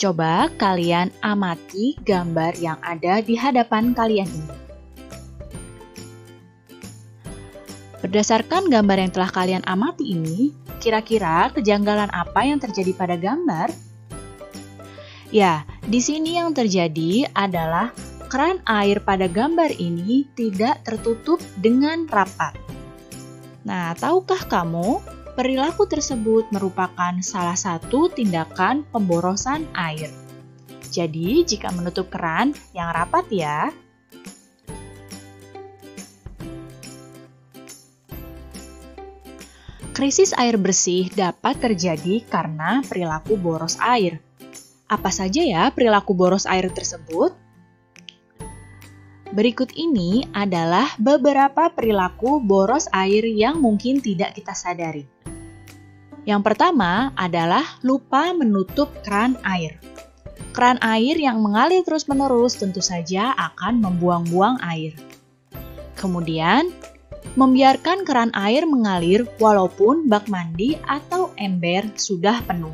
Coba kalian amati gambar yang ada di hadapan kalian ini. Berdasarkan gambar yang telah kalian amati ini, kira-kira kejanggalan apa yang terjadi pada gambar? Ya, di sini yang terjadi adalah keran air pada gambar ini tidak tertutup dengan rapat. Nah, tahukah kamu, perilaku tersebut merupakan salah satu tindakan pemborosan air. Jadi, jika menutup keran yang rapat ya. Krisis air bersih dapat terjadi karena perilaku boros air. Apa saja ya perilaku boros air tersebut? Berikut ini adalah beberapa perilaku boros air yang mungkin tidak kita sadari. Yang pertama adalah lupa menutup keran air. Keran air yang mengalir terus-menerus tentu saja akan membuang-buang air. Kemudian, membiarkan keran air mengalir walaupun bak mandi atau ember sudah penuh.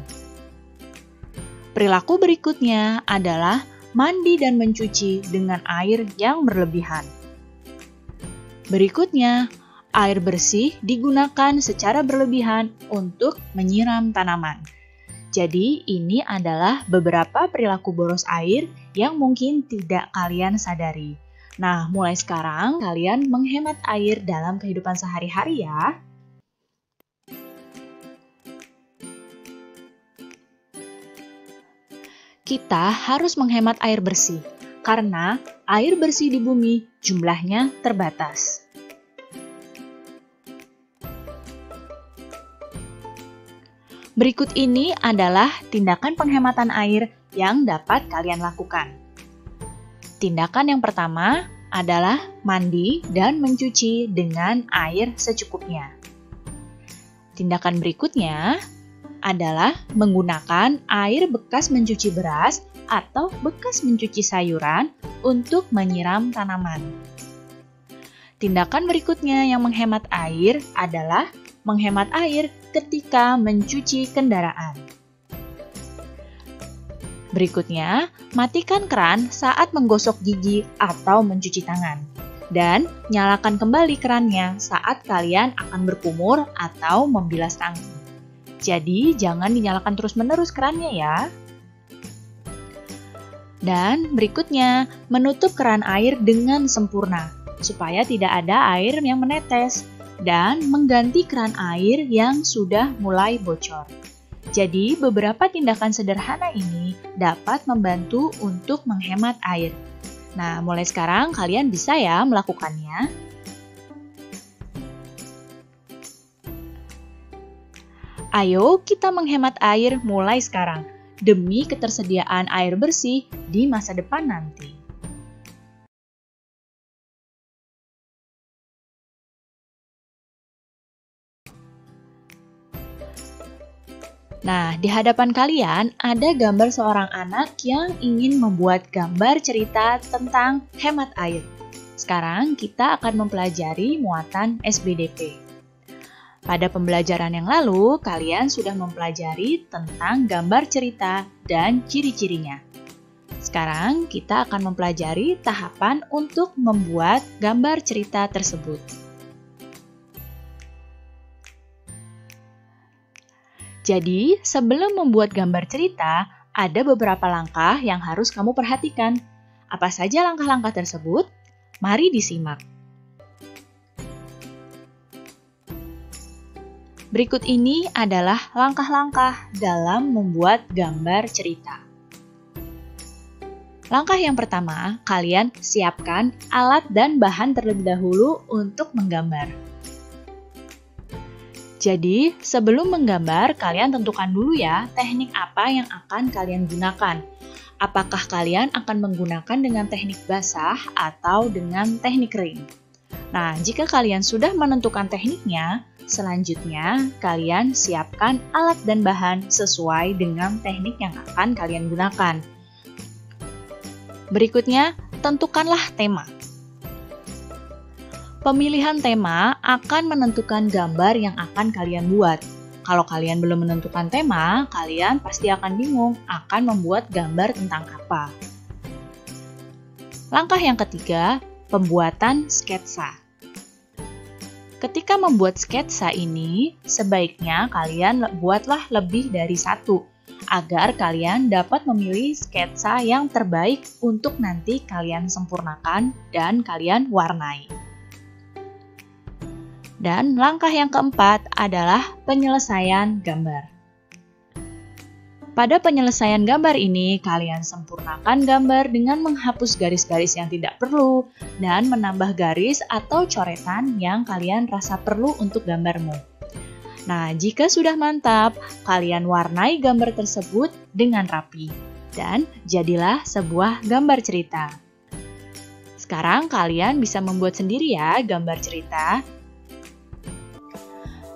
Perilaku berikutnya adalah mandi dan mencuci dengan air yang berlebihan. Berikutnya, air bersih digunakan secara berlebihan untuk menyiram tanaman. Jadi, ini adalah beberapa perilaku boros air yang mungkin tidak kalian sadari. Nah, mulai sekarang kalian menghemat air dalam kehidupan sehari-hari ya. Kita harus menghemat air bersih, karena air bersih di bumi jumlahnya terbatas. Berikut ini adalah tindakan penghematan air yang dapat kalian lakukan. Tindakan yang pertama adalah mandi dan mencuci dengan air secukupnya. Tindakan berikutnya adalah menggunakan air bekas mencuci beras atau bekas mencuci sayuran untuk menyiram tanaman. Tindakan berikutnya yang menghemat air adalah menghemat air ketika mencuci kendaraan. Berikutnya, matikan keran saat menggosok gigi atau mencuci tangan. Dan nyalakan kembali kerannya saat kalian akan berkumur atau membilas tangan. Jadi, jangan dinyalakan terus-menerus kerannya ya. Dan berikutnya, menutup keran air dengan sempurna, supaya tidak ada air yang menetes. Dan mengganti keran air yang sudah mulai bocor. Jadi, beberapa tindakan sederhana ini dapat membantu untuk menghemat air. Nah, mulai sekarang kalian bisa ya melakukannya. Ayo kita menghemat air mulai sekarang, demi ketersediaan air bersih di masa depan nanti. Nah, di hadapan kalian ada gambar seorang anak yang ingin membuat gambar cerita tentang hemat air. Sekarang kita akan mempelajari muatan SBDP. Pada pembelajaran yang lalu, kalian sudah mempelajari tentang gambar cerita dan ciri-cirinya. Sekarang kita akan mempelajari tahapan untuk membuat gambar cerita tersebut. Jadi, sebelum membuat gambar cerita, ada beberapa langkah yang harus kamu perhatikan. Apa saja langkah-langkah tersebut? Mari disimak. Berikut ini adalah langkah-langkah dalam membuat gambar cerita. Langkah yang pertama, kalian siapkan alat dan bahan terlebih dahulu untuk menggambar. Jadi, sebelum menggambar, kalian tentukan dulu ya teknik apa yang akan kalian gunakan. Apakah kalian akan menggunakan dengan teknik basah atau dengan teknik kering? Nah, jika kalian sudah menentukan tekniknya, selanjutnya kalian siapkan alat dan bahan sesuai dengan teknik yang akan kalian gunakan. Berikutnya, tentukanlah tema. Pemilihan tema akan menentukan gambar yang akan kalian buat. Kalau kalian belum menentukan tema, kalian pasti akan bingung akan membuat gambar tentang apa. Langkah yang ketiga, pembuatan sketsa. Ketika membuat sketsa ini, sebaiknya kalian buatlah lebih dari satu, agar kalian dapat memilih sketsa yang terbaik untuk nanti kalian sempurnakan dan kalian warnai. Dan langkah yang keempat adalah penyelesaian gambar. Pada penyelesaian gambar ini, kalian sempurnakan gambar dengan menghapus garis-garis yang tidak perlu dan menambah garis atau coretan yang kalian rasa perlu untuk gambarmu. Nah, jika sudah mantap, kalian warnai gambar tersebut dengan rapi dan jadilah sebuah gambar cerita. Sekarang kalian bisa membuat sendiri ya gambar cerita.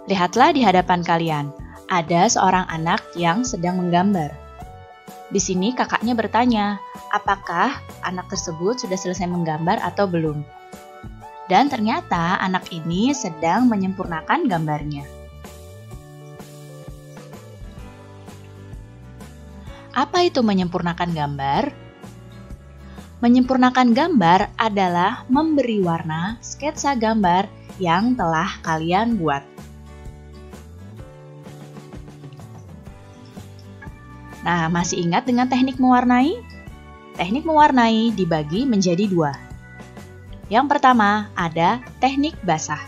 Lihatlah di hadapan kalian, ada seorang anak yang sedang menggambar. Di sini kakaknya bertanya, apakah anak tersebut sudah selesai menggambar atau belum? Dan ternyata anak ini sedang menyempurnakan gambarnya. Apa itu menyempurnakan gambar? Menyempurnakan gambar adalah memberi warna sketsa gambar yang telah kalian buat. Nah, masih ingat dengan teknik mewarnai? Teknik mewarnai dibagi menjadi dua. Yang pertama ada teknik basah.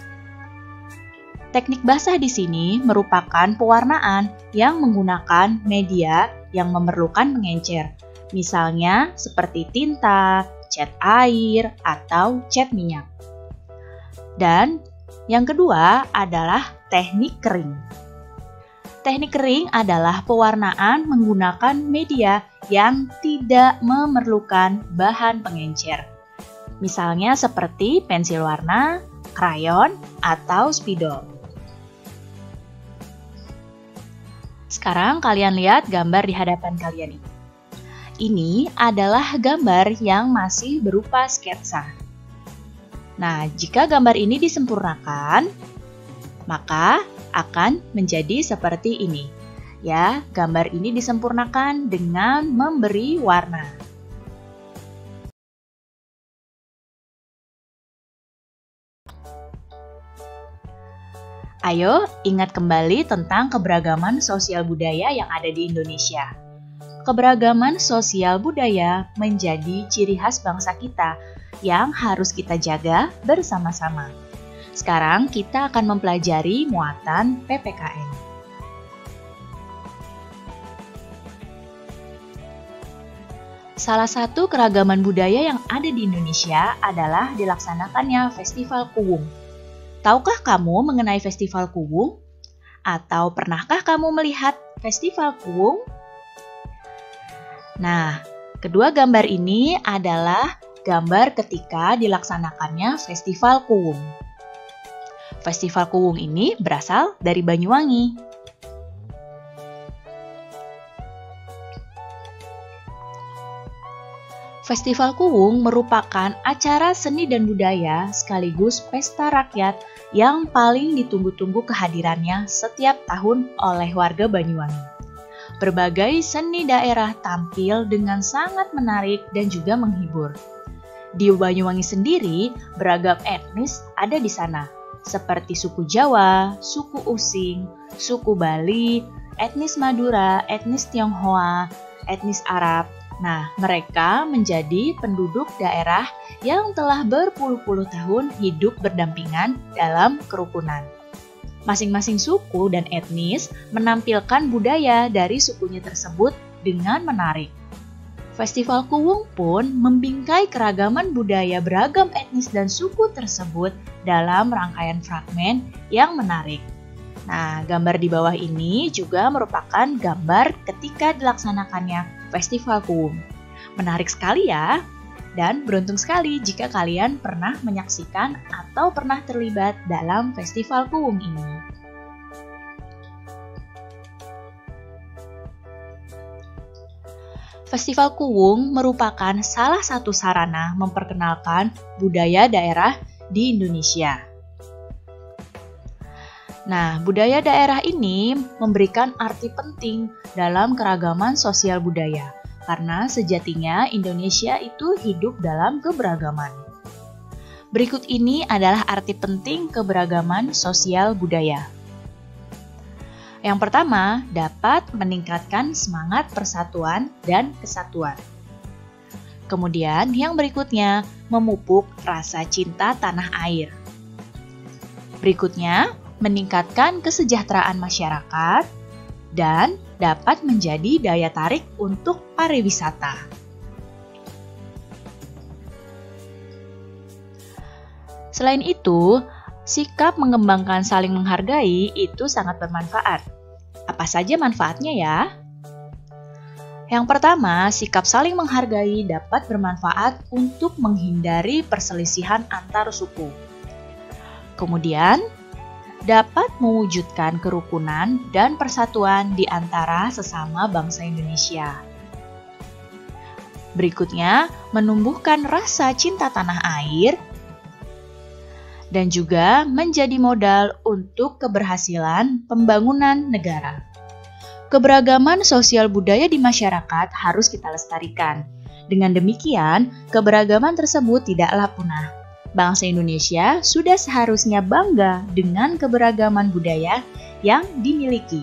Teknik basah di sini merupakan pewarnaan yang menggunakan media yang memerlukan mengencer. Misalnya seperti tinta, cat air, atau cat minyak. Dan yang kedua adalah teknik kering. Teknik kering adalah pewarnaan menggunakan media yang tidak memerlukan bahan pengencer. Misalnya seperti pensil warna, krayon, atau spidol. Sekarang kalian lihat gambar di hadapan kalian ini. Ini adalah gambar yang masih berupa sketsa. Nah, jika gambar ini disempurnakan, maka akan menjadi seperti ini. Ya, gambar ini disempurnakan dengan memberi warna. Ayo, ingat kembali tentang keberagaman sosial budaya yang ada di Indonesia. Keberagaman sosial budaya menjadi ciri khas bangsa kita yang harus kita jaga bersama-sama. Sekarang kita akan mempelajari muatan PPKN. Salah satu keragaman budaya yang ada di Indonesia adalah dilaksanakannya Festival Kuwung. Tahukah kamu mengenai Festival Kuwung? Atau pernahkah kamu melihat Festival Kuwung? Nah, kedua gambar ini adalah gambar ketika dilaksanakannya Festival Kuwung. Festival Kuwung ini berasal dari Banyuwangi. Festival Kuwung merupakan acara seni dan budaya sekaligus pesta rakyat yang paling ditunggu-tunggu kehadirannya setiap tahun oleh warga Banyuwangi. Berbagai seni daerah tampil dengan sangat menarik dan juga menghibur. Di Banyuwangi sendiri, beragam etnis ada di sana, seperti suku Jawa, suku Using, suku Bali, etnis Madura, etnis Tionghoa, etnis Arab. Nah, mereka menjadi penduduk daerah yang telah berpuluh-puluh tahun hidup berdampingan dalam kerukunan. Masing-masing suku dan etnis menampilkan budaya dari sukunya tersebut dengan menarik. Festival Kuwung pun membingkai keragaman budaya beragam etnis dan suku tersebut dalam rangkaian fragmen yang menarik. Nah, gambar di bawah ini juga merupakan gambar ketika dilaksanakannya Festival Kuwung. Menarik sekali ya, dan beruntung sekali jika kalian pernah menyaksikan atau pernah terlibat dalam Festival Kuwung ini. Festival Kuwung merupakan salah satu sarana memperkenalkan budaya daerah di Indonesia. Nah, budaya daerah ini memberikan arti penting dalam keragaman sosial budaya, karena sejatinya Indonesia itu hidup dalam keberagaman. Berikut ini adalah arti penting keberagaman sosial budaya. Yang pertama, dapat meningkatkan semangat persatuan dan kesatuan. Kemudian, yang berikutnya, memupuk rasa cinta tanah air. Berikutnya, meningkatkan kesejahteraan masyarakat, dan dapat menjadi daya tarik untuk pariwisata. Selain itu, sikap mengembangkan saling menghargai itu sangat bermanfaat. Apa saja manfaatnya ya? Yang pertama, sikap saling menghargai dapat bermanfaat untuk menghindari perselisihan antar suku. Kemudian, dapat mewujudkan kerukunan dan persatuan di antara sesama bangsa Indonesia. Berikutnya, menumbuhkan rasa cinta tanah air dan juga menjadi modal untuk keberhasilan pembangunan negara. Keberagaman sosial budaya di masyarakat harus kita lestarikan. Dengan demikian, keberagaman tersebut tidaklah punah. Bangsa Indonesia sudah seharusnya bangga dengan keberagaman budaya yang dimiliki.